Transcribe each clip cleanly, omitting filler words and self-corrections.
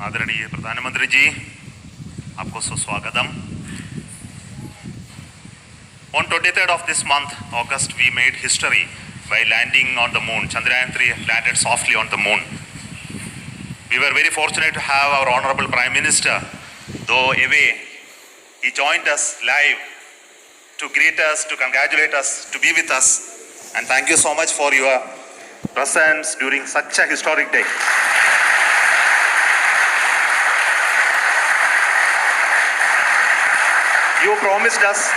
आदरणीय प्रधानमंत्री जी, आपको सुस्वागतम। On 23rd of this month, August, we made history by landing on the moon. Chandrayaan-3 landed softly on the moon. We were very fortunate to have our Honorable Prime Minister, though away, he joined us live to greet us, to congratulate us, to be with us. And thank you so much for your presence during such a historic day. You promised us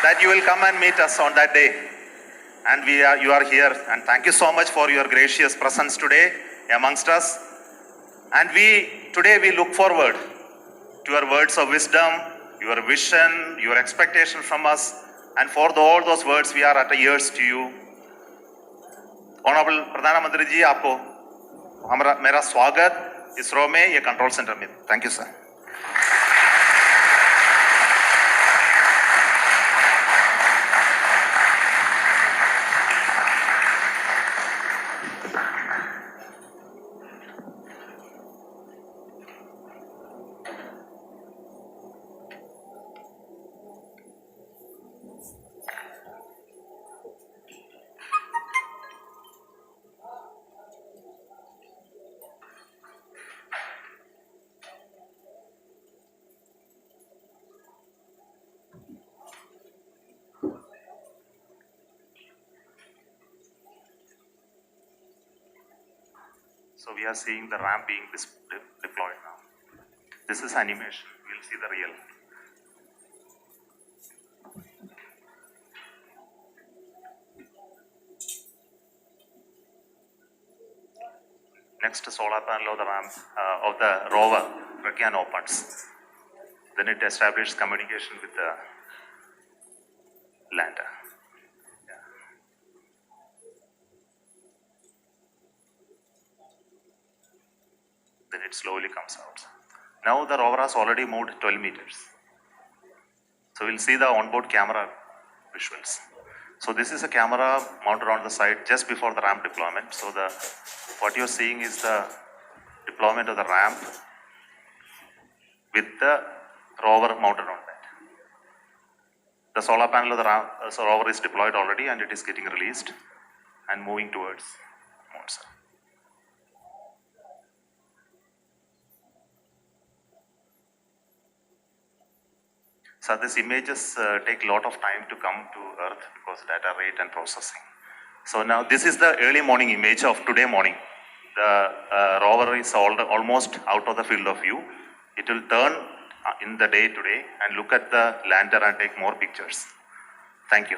that you will come and meet us on that day, and you are here, and thank you so much for your gracious presence today amongst us. And today we look forward to your words of wisdom, your vision, your expectation from us, and for all those words we are at ears to you. Honorable प्रधानमंत्री जी, आपको मेरा स्वागत इसरो में, ये control centre में। Thank you sir. So we are seeing the ramp being deployed now. This is animation. We'll see the real. Next solar panel of the ramp of the rover Pragyan opens. Then it establishes communication with the lander. Then it slowly comes out. Now the rover has already moved 12 meters. So we'll see the onboard camera visuals. So this is a camera mounted on the side just before the ramp deployment. So what you're seeing is the deployment of the ramp with the rover mounted on that. The solar panel of the rover is deployed already, and it is getting released and moving towards Moon. So these images take a lot of time to come to Earth because data rate and processing. So now this is the early morning image of today morning. The rover is almost out of the field of view. It will turn in the day today and look at the lander and take more pictures. Thank you.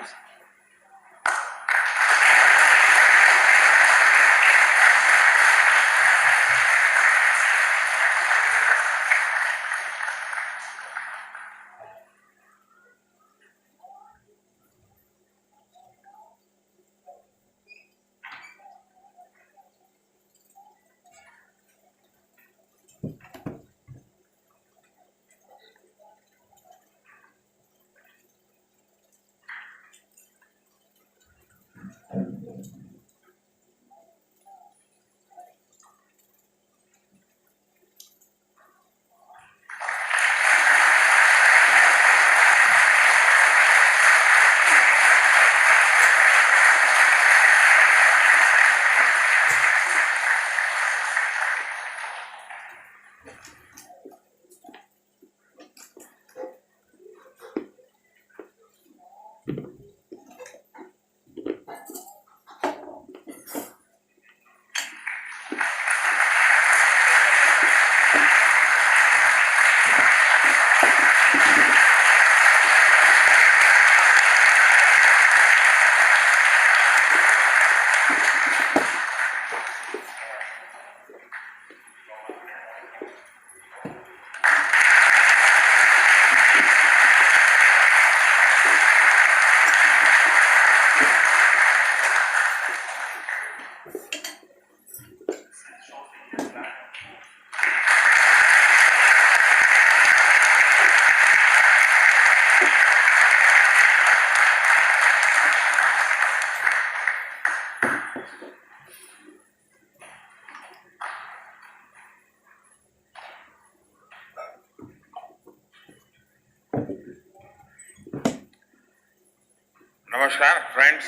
नमस्कार friends,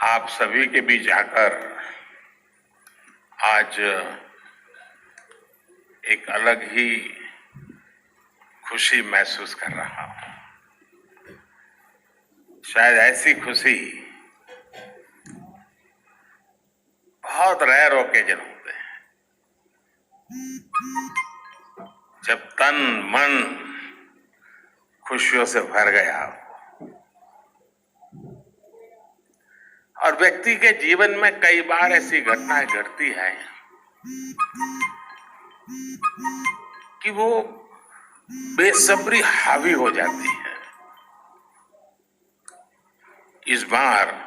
आप सभी के बीच आकर आज एक अलग ही खुशी महसूस कर रहा हूं। शायद ऐसी खुशी बहुत रेयर ओकेजन होते हैं जब तन मन खुशियों से भर गया हो। और व्यक्ति के जीवन में कई बार ऐसी घटनाएं घटती हैं कि वो बेसब्री हावी हो जाती है। इस बार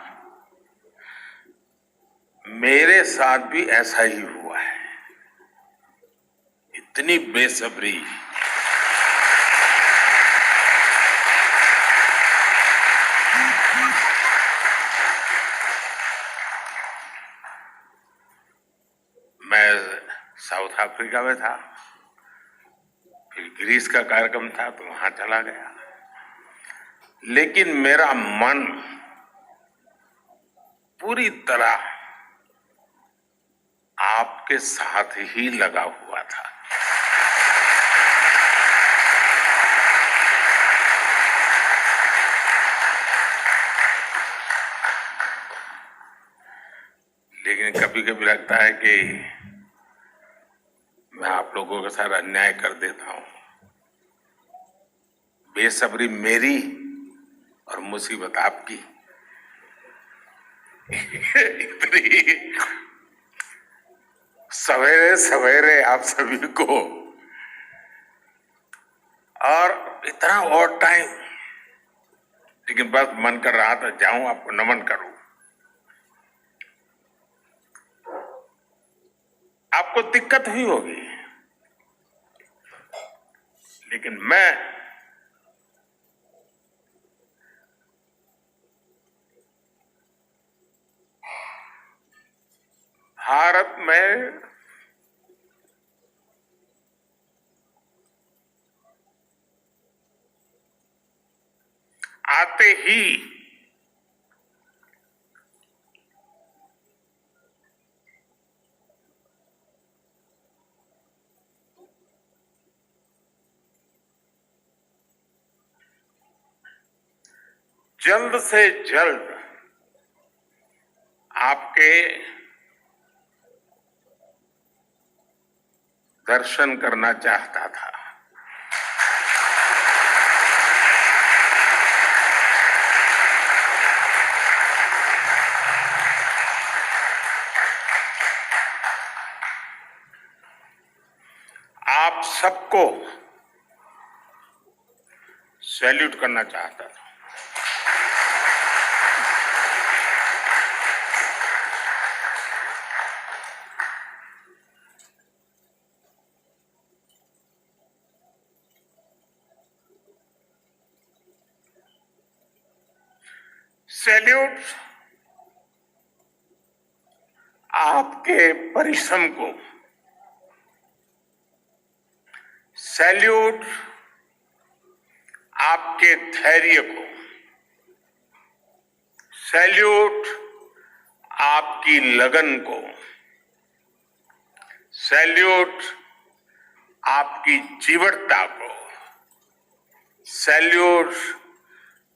मेरे साथ भी ऐसा ही हुआ है। इतनी बेसब्री, मैं साउथ अफ्रीका में था, फिर ग्रीस का कार्यक्रम था तो वहां चला गया, लेकिन मेरा मन पूरी तरह आपके साथ ही लगा हुआ था। लेकिन कभी कभी लगता है कि मैं आप लोगों के साथ अन्याय कर देता हूं। बेसब्री मेरी और मुसीबत आपकी। इतनी सवेरे सवेरे आप सभी को और इतना और टाइम, लेकिन बस मन कर रहा था जाऊं आपको नमन करूं। आपको दिक्कत हुई होगी, लेकिन मैं भारत में आते ही जल्द से जल्द आपके दर्शन करना चाहता था। आप सबको सैल्यूट करना चाहता था। सैल्यूट आपके परिश्रम को, सैल्यूट आपके धैर्य को, सैल्यूट आपकी लगन को, सैल्यूट आपकी जीवटता को, सैल्यूट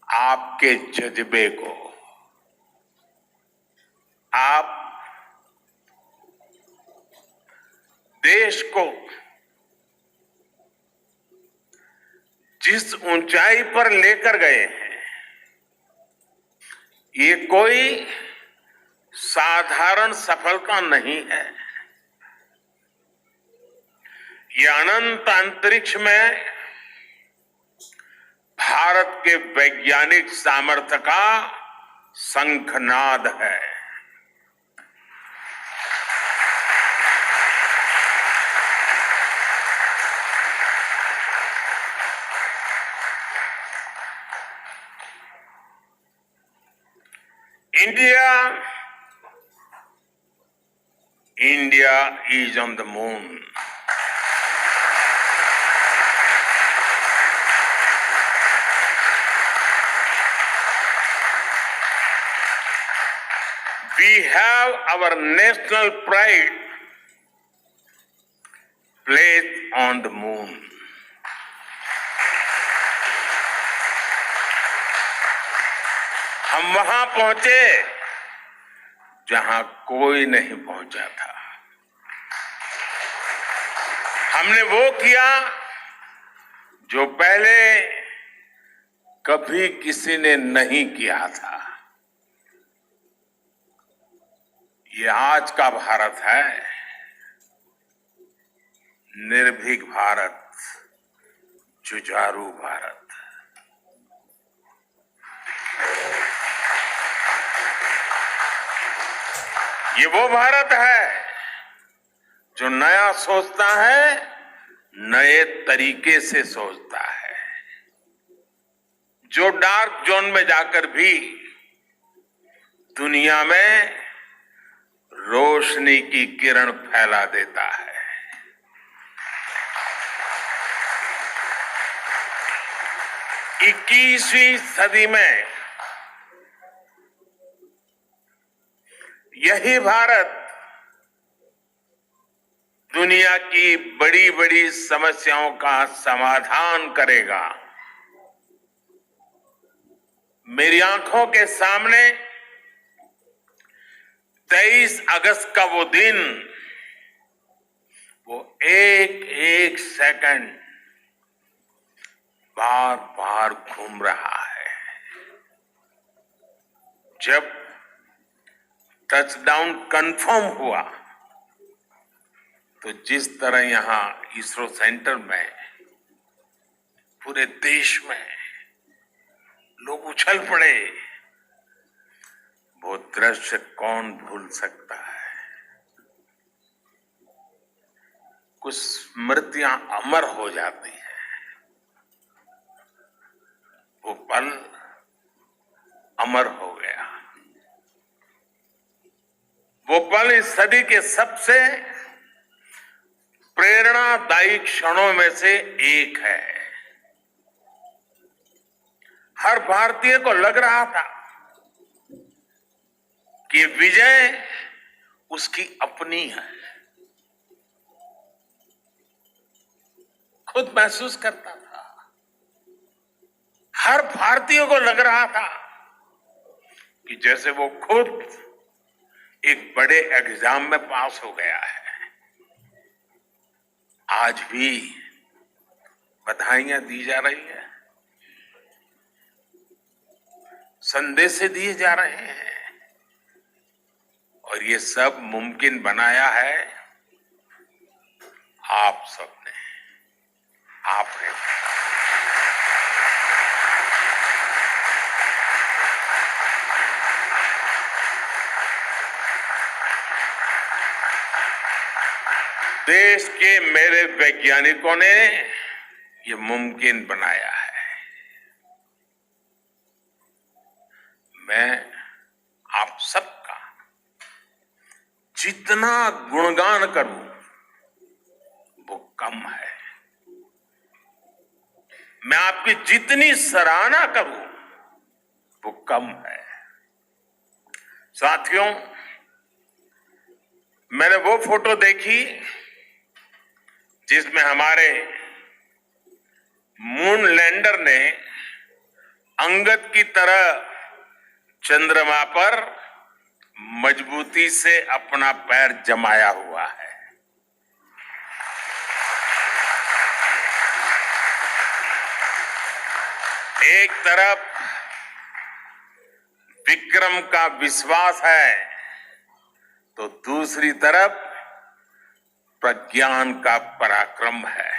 आपके जज्बे को। आप देश को जिस ऊंचाई पर लेकर गए हैं, ये कोई साधारण सफलता नहीं है। ये अनंत अंतरिक्ष में भारत के वैज्ञानिक सामर्थ्य का शंखनाद है। India India is on the moon. We have our national pride placed on the moon. हम वहां पहुंचे जहां कोई नहीं पहुंचा था। हमने वो किया जो पहले कभी किसी ने नहीं किया था। ये आज का भारत है, निर्भीक भारत, जुझारू भारत। ये वो भारत है जो नया सोचता है, नए तरीके से सोचता है, जो डार्क जोन में जाकर भी दुनिया में रोशनी की किरण फैला देता है। 21वीं सदी में यही भारत दुनिया की बड़ी बड़ी समस्याओं का समाधान करेगा। मेरी आंखों के सामने 23 अगस्त का वो दिन, वो एक एक सेकंड बार बार घूम रहा है। जब टचडाउन कंफर्म हुआ तो जिस तरह यहां इसरो सेंटर में पूरे देश में लोग उछल पड़े, वो दृश्य कौन भूल सकता है। कुछ स्मृतियां अमर हो जाती हैं। वो पल अमर हो गया। वो पल इस सदी के सबसे प्रेरणादायी क्षणों में से एक है। हर भारतीय को लग रहा था कि विजय उसकी अपनी है। खुद महसूस करता था। हर भारतीय को लग रहा था कि जैसे वो खुद एक बड़े एग्जाम में पास हो गया है। आज भी बधाइयां दी जा रही है, संदेश दिए जा रहे हैं, और ये सब मुमकिन बनाया है आप सबने, आपने। देश के मेरे वैज्ञानिकों ने ये मुमकिन बनाया है। मैं आप सबका जितना गुणगान करूं वो कम है। मैं आपकी जितनी सराहना करूं वो कम है। साथियों, मैंने वो फोटो देखी जिसमें हमारे मून लैंडर ने अंगद की तरह चंद्रमा पर मजबूती से अपना पैर जमाया हुआ है। एक तरफ विक्रम का विश्वास है तो दूसरी तरफ प्रज्ञान का पराक्रम है।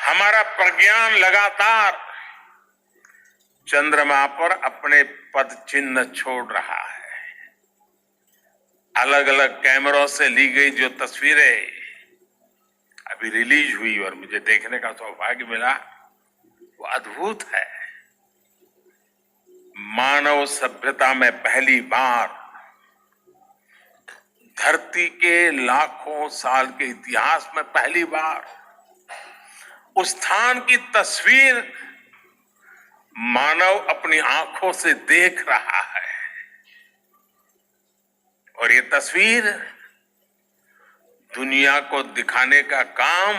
हमारा प्रज्ञान लगातार चंद्रमा पर अपने पद चिन्ह छोड़ रहा है। अलग अलग कैमरों से ली गई जो तस्वीरें अभी रिलीज हुई और मुझे देखने का सौभाग्य मिला, वो अद्भुत है। मानव सभ्यता में पहली बार धरती के लाखों साल के इतिहास में पहली बार उस स्थान की तस्वीर मानव अपनी आंखों से देख रहा है और ये तस्वीर दुनिया को दिखाने का काम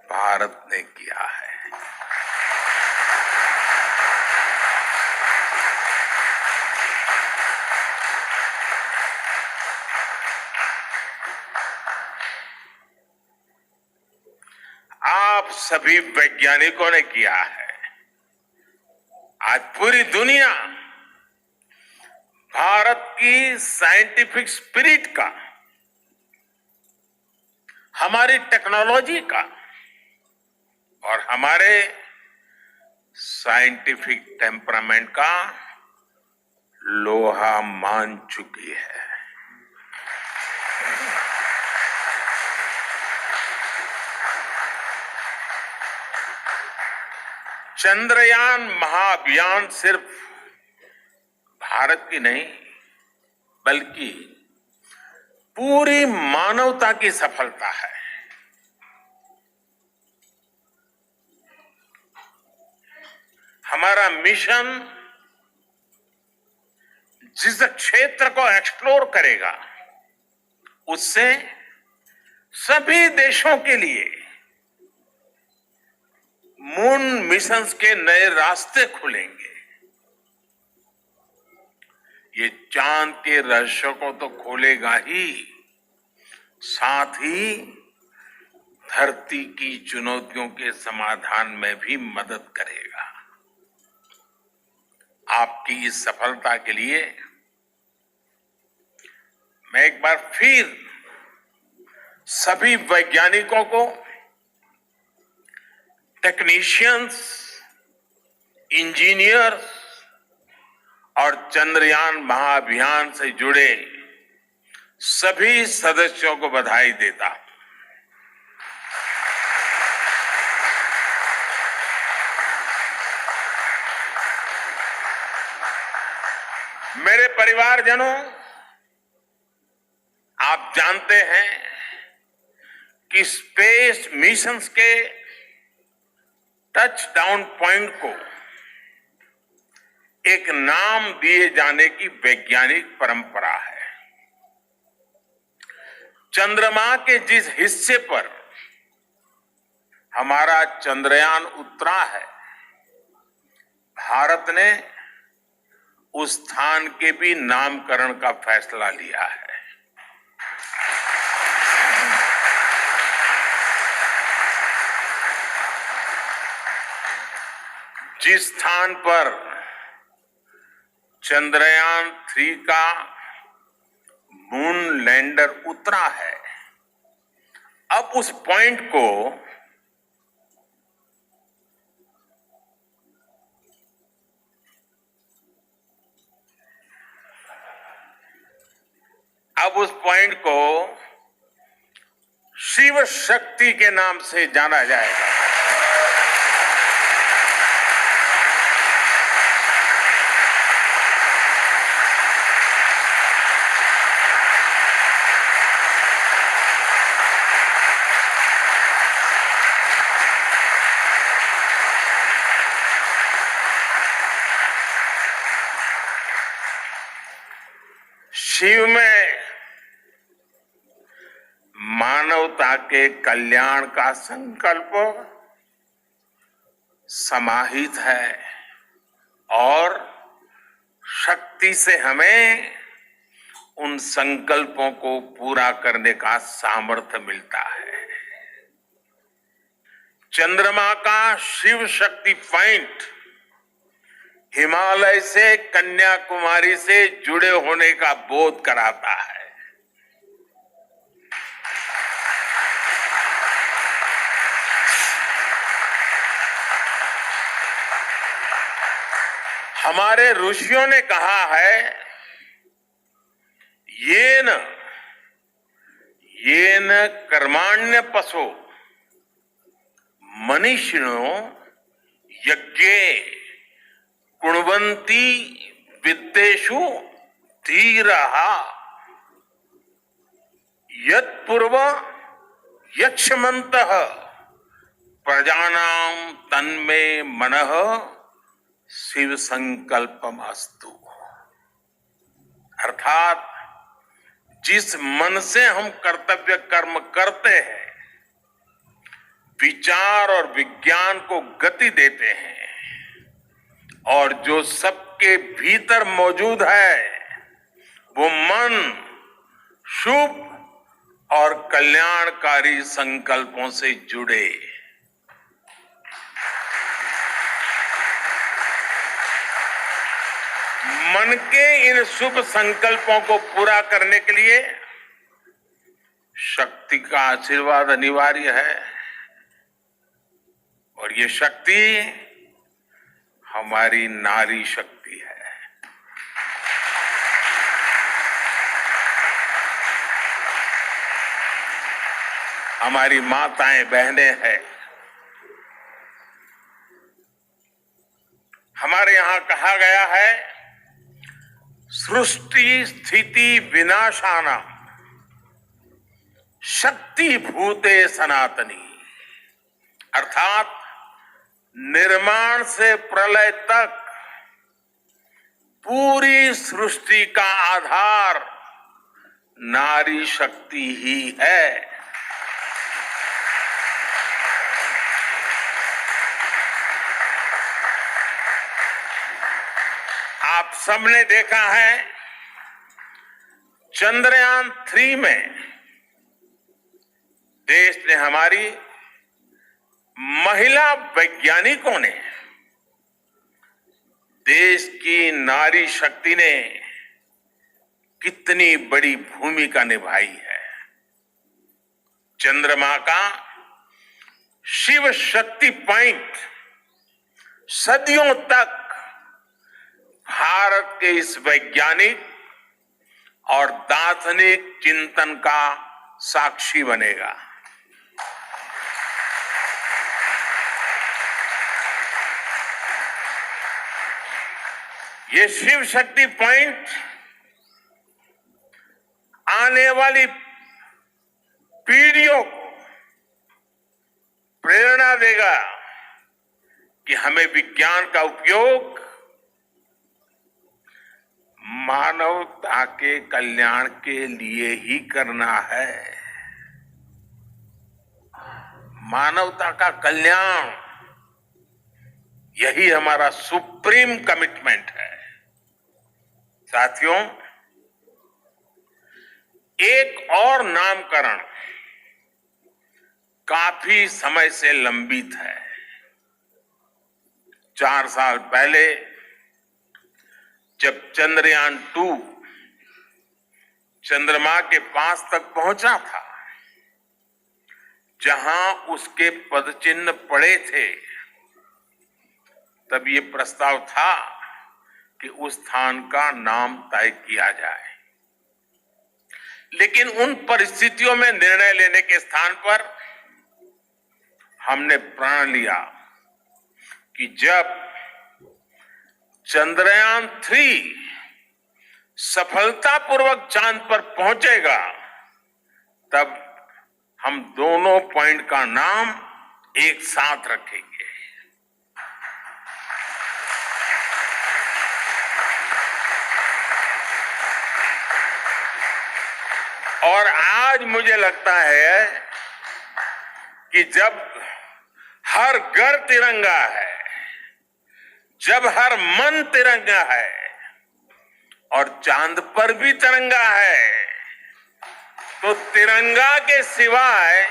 भारत ने किया है। आप सभी वैज्ञानिकों ने किया है। आज पूरी दुनिया भारत की साइंटिफिक स्पिरिट का, हमारी टेक्नोलॉजी का और हमारे साइंटिफिक टेम्परामेंट का लोहा मान चुकी है। चंद्रयान महाअभियान सिर्फ भारत की नहीं बल्कि पूरी मानवता की सफलता है। हमारा मिशन जिस क्षेत्र को एक्सप्लोर करेगा उससे सभी देशों के लिए मून मिशंस के नए रास्ते खुलेंगे। ये चांद के रहस्य को तो खोलेगा ही, साथ ही धरती की चुनौतियों के समाधान में भी मदद करेगा। आपकी इस सफलता के लिए मैं एक बार फिर सभी वैज्ञानिकों को, टेक्नीशियंस, इंजीनियर्स और चंद्रयान महाअभियान से जुड़े सभी सदस्यों को बधाई देता हूं। मेरे परिवारजनों, आप जानते हैं कि स्पेस मिशंस के टच डाउन पॉइंट को एक नाम दिए जाने की वैज्ञानिक परंपरा है। चंद्रमा के जिस हिस्से पर हमारा चंद्रयान उतरा है, भारत ने उस स्थान के भी नामकरण का फैसला लिया है। जिस स्थान पर चंद्रयान 3 का मून लैंडर उतरा है, अब उस पॉइंट को शिव शक्ति के नाम से जाना जाएगा। शिव में मानवता के कल्याण का संकल्प समाहित है और शक्ति से हमें उन संकल्पों को पूरा करने का सामर्थ्य मिलता है। चंद्रमा का शिव शक्ति पॉइंट हिमालय से कन्याकुमारी से जुड़े होने का बोध कराता है। हमारे ऋषियों ने कहा है, येन कर्माण्य पशो मनीषिणो यज्ञे गुणवंती विद्येषु धीरः यत्पूर्व यक्ष्मन्तः प्रजानां तन्मे मनः शिव संकल्पमस्तु। अर्थात जिस मन से हम कर्तव्य कर्म करते हैं, विचार और विज्ञान को गति देते हैं, और जो सबके भीतर मौजूद है, वो मन शुभ और कल्याणकारी संकल्पों से जुड़े। मन के इन शुभ संकल्पों को पूरा करने के लिए शक्ति का आशीर्वाद अनिवार्य है, और ये शक्ति हमारी नारी शक्ति है। हमारी माताएं बहनें हैं। हमारे यहां कहा गया है, सृष्टि स्थिति विनाशाना शक्ति भूते सनातनी। अर्थात निर्माण से प्रलय तक पूरी सृष्टि का आधार नारी शक्ति ही है। आप सबने देखा है, चंद्रयान 3 में देश ने, हमारी महिला वैज्ञानिकों ने, देश की नारी शक्ति ने कितनी बड़ी भूमिका निभाई है। चंद्रमा का शिव शक्ति पॉइंट सदियों तक भारत के इस वैज्ञानिक और दार्शनिक चिंतन का साक्षी बनेगा। ये शिव शक्ति पॉइंट आने वाली पीढ़ियों को प्रेरणा देगा कि हमें विज्ञान का उपयोग मानवता के कल्याण के लिए ही करना है। मानवता का कल्याण, यही हमारा सुप्रीम कमिटमेंट है। साथियों, एक और नामकरण काफी समय से लंबित है। 4 साल पहले जब चंद्रयान 2 चंद्रमा के पास तक पहुंचा था, जहां उसके पदचिन्ह पड़े थे, तब ये प्रस्ताव था कि उस स्थान का नाम तय किया जाए। लेकिन उन परिस्थितियों में निर्णय लेने के स्थान पर हमने प्रण लिया कि जब चंद्रयान 3 सफलतापूर्वक चांद पर पहुंचेगा, तब हम दोनों पॉइंट का नाम एक साथ रखेंगे। और आज मुझे लगता है कि जब हर घर तिरंगा है, जब हर मन तिरंगा है और चांद पर भी तिरंगा है, तो तिरंगा के सिवाय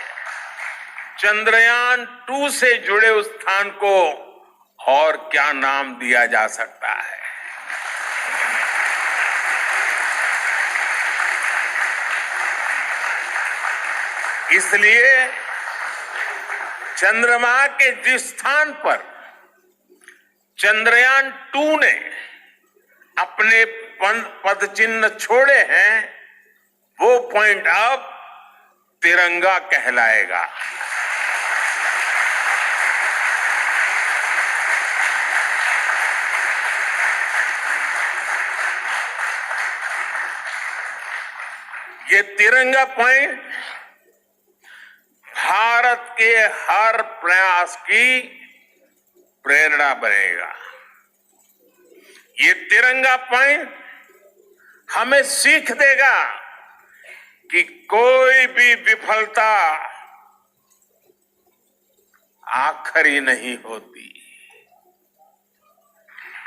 चंद्रयान 2 से जुड़े उस स्थान को और क्या नाम दिया जा सकता है। इसलिए चंद्रमा के जिस स्थान पर चंद्रयान 2 ने अपने पदचिन्ह छोड़े हैं, वो पॉइंट अब तिरंगा कहलाएगा। ये तिरंगा पॉइंट भारत के हर प्रयास की प्रेरणा बनेगा। ये तिरंगा पॉइंट हमें सीख देगा कि कोई भी विफलता आखिरी नहीं होती।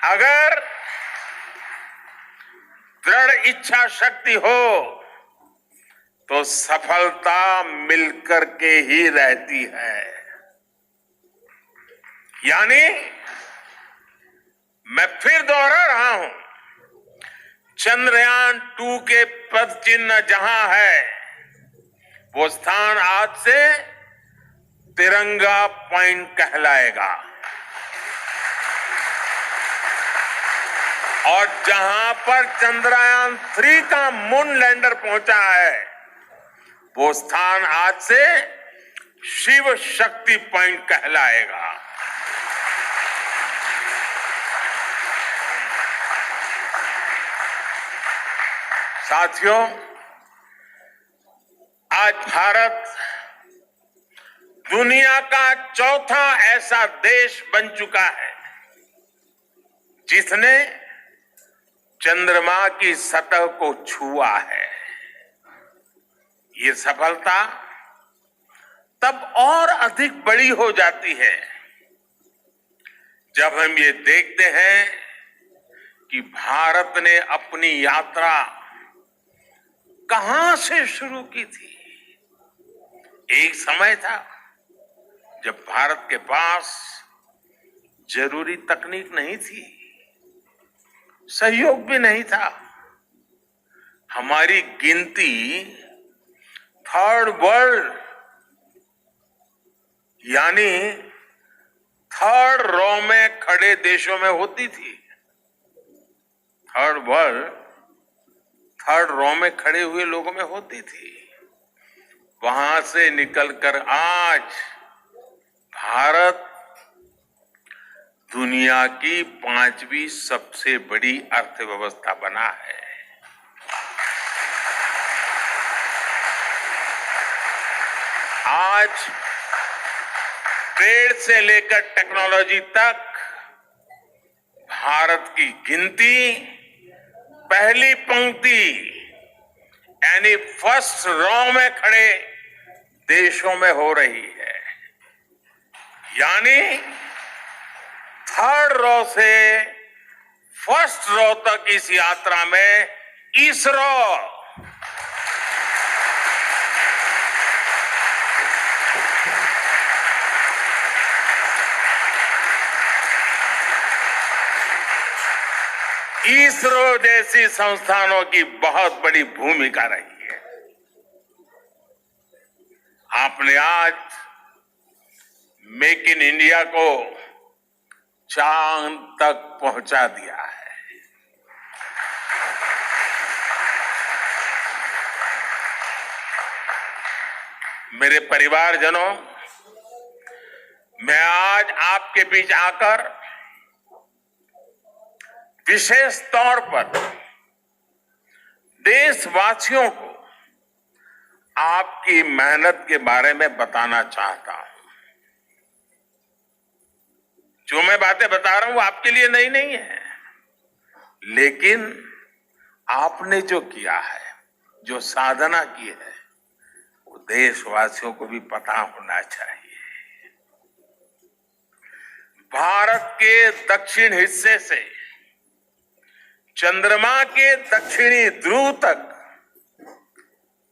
अगर दृढ़ इच्छा शक्ति हो तो सफलता मिलकर के ही रहती है। यानी मैं फिर दोहरा रहा हूं, चंद्रयान 2 के पद चिन्ह जहां है वो स्थान आज से तिरंगा पॉइंट कहलाएगा। और जहां पर चंद्रयान 3 का मून लैंडर पहुंचा है वो स्थान आज से शिव शक्ति पॉइंट कहलाएगा। साथियों, आज भारत दुनिया का चौथा ऐसा देश बन चुका है जिसने चंद्रमा की सतह को छुआ है। ये सफलता तब और अधिक बड़ी हो जाती है जब हम ये देखते हैं कि भारत ने अपनी यात्रा कहां से शुरू की थी। एक समय था जब भारत के पास जरूरी तकनीक नहीं थी, सहयोग भी नहीं था। हमारी गिनती थर्ड वर्ल्ड यानी थर्ड रो में खड़े देशों में होती थी। थर्ड वर्ल्ड थर्ड रो में खड़े हुए लोगों में होती थी। वहां से निकलकर आज भारत दुनिया की 5वीं सबसे बड़ी अर्थव्यवस्था बना है। आज ट्रेड से लेकर टेक्नोलॉजी तक भारत की गिनती पहली पंक्ति यानी फर्स्ट रो में खड़े देशों में हो रही है। यानी थर्ड रो से फर्स्ट रो तक इस यात्रा में इसरो इसरो जैसी संस्थानों की बहुत बड़ी भूमिका रही है। आपने आज मेक इन इंडिया को चांद तक पहुंचा दिया है। मेरे परिवारजनों, मैं आज आपके बीच आकर विशेष तौर पर देशवासियों को आपकी मेहनत के बारे में बताना चाहता हूं। जो मैं बातें बता रहा हूं वो आपके लिए नई नहीं है, लेकिन आपने जो किया है, जो साधना की है, वो देशवासियों को भी पता होना चाहिए। भारत के दक्षिण हिस्से से चंद्रमा के दक्षिणी ध्रुव तक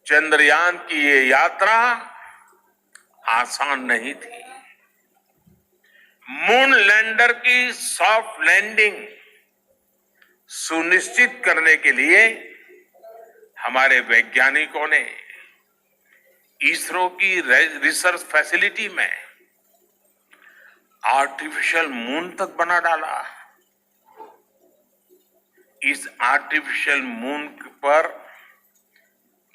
चंद्रयान की ये यात्रा आसान नहीं थी। मून लैंडर की सॉफ्ट लैंडिंग सुनिश्चित करने के लिए हमारे वैज्ञानिकों ने इसरो की रिसर्च फैसिलिटी में आर्टिफिशियल मून तक बना डाला। इस आर्टिफिशियल मून पर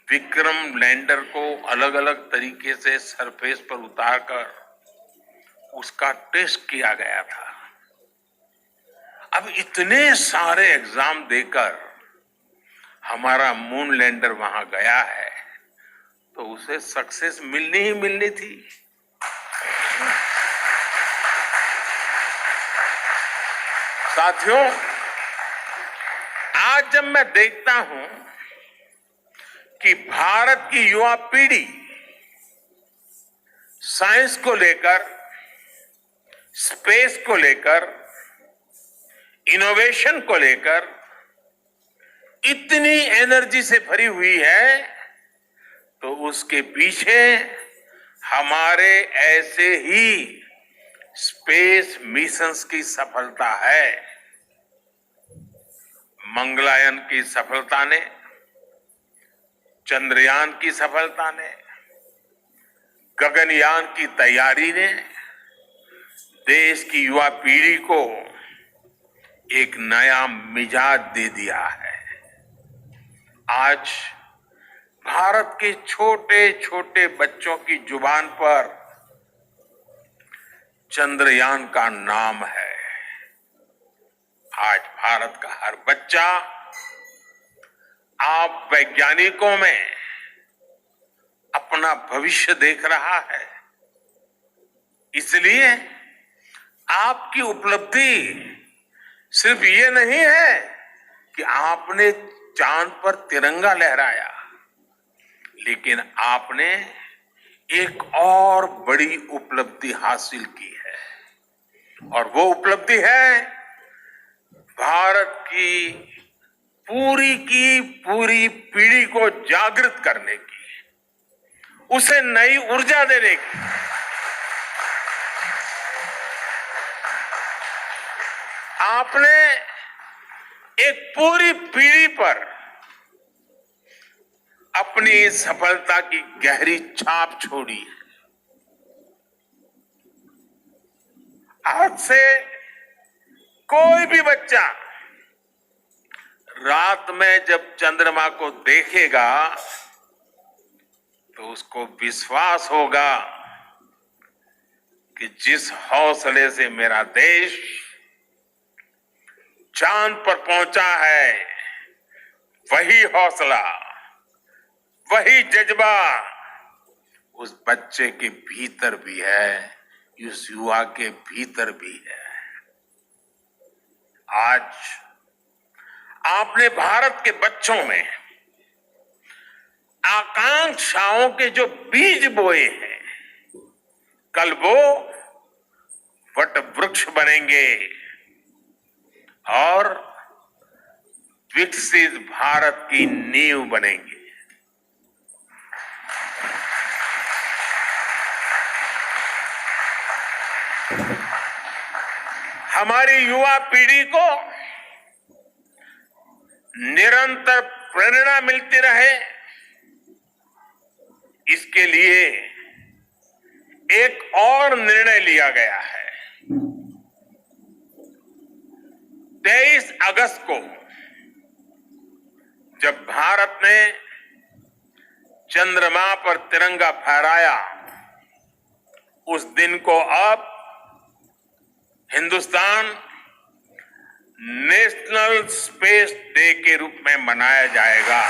विक्रम लैंडर को अलग अलग तरीके से सरफेस पर उतारकर उसका टेस्ट किया गया था। अब इतने सारे एग्जाम देकर हमारा मून लैंडर वहां गया है तो उसे सक्सेस मिलनी ही मिलनी थी। साथियों, आज जब मैं देखता हूं कि भारत की युवा पीढ़ी साइंस को लेकर, स्पेस को लेकर, इनोवेशन को लेकर इतनी एनर्जी से भरी हुई है, तो उसके पीछे हमारे ऐसे ही स्पेस मिशंस की सफलता है। मंगलयान की सफलता ने, चंद्रयान की सफलता ने, गगनयान की तैयारी ने देश की युवा पीढ़ी को एक नया मिजाज दे दिया है। आज भारत के छोटे छोटे बच्चों की जुबान पर चंद्रयान का नाम है। आज भारत का हर बच्चा आप वैज्ञानिकों में अपना भविष्य देख रहा है। इसलिए आपकी उपलब्धि सिर्फ ये नहीं है कि आपने चांद पर तिरंगा लहराया, लेकिन आपने एक और बड़ी उपलब्धि हासिल की है, और वो उपलब्धि है भारत की पूरी पीढ़ी को जागृत करने की, उसे नई ऊर्जा देने की। आपने एक पूरी पीढ़ी पर अपनी सफलता की गहरी छाप छोड़ी है। आज से कोई भी बच्चा रात में जब चंद्रमा को देखेगा तो उसको विश्वास होगा कि जिस हौसले से मेरा देश चांद पर पहुंचा है, वही हौसला, वही जज्बा उस बच्चे के भीतर भी है, उस युवा के भीतर भी है। आज आपने भारत के बच्चों में आकांक्षाओं के जो बीज बोए हैं, कल वो वट वृक्ष बनेंगे और विकसित भारत की नींव बनेंगे। हमारी युवा पीढ़ी को निरंतर प्रेरणा मिलती रहे, इसके लिए एक और निर्णय लिया गया है। 23 अगस्त को जब भारत ने चंद्रमा पर तिरंगा फहराया, उस दिन को अब हिंदुस्तान नेशनल स्पेस डे के रूप में मनाया जाएगा।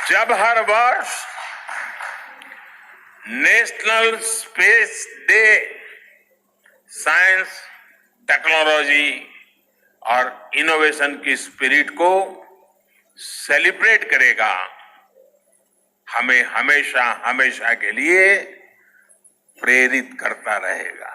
जब हर वर्ष national space day science, technology और इनोवेशन की स्पिरिट को सेलिब्रेट करेगा, हमें हमेशा हमेशा के लिए प्रेरित करता रहेगा।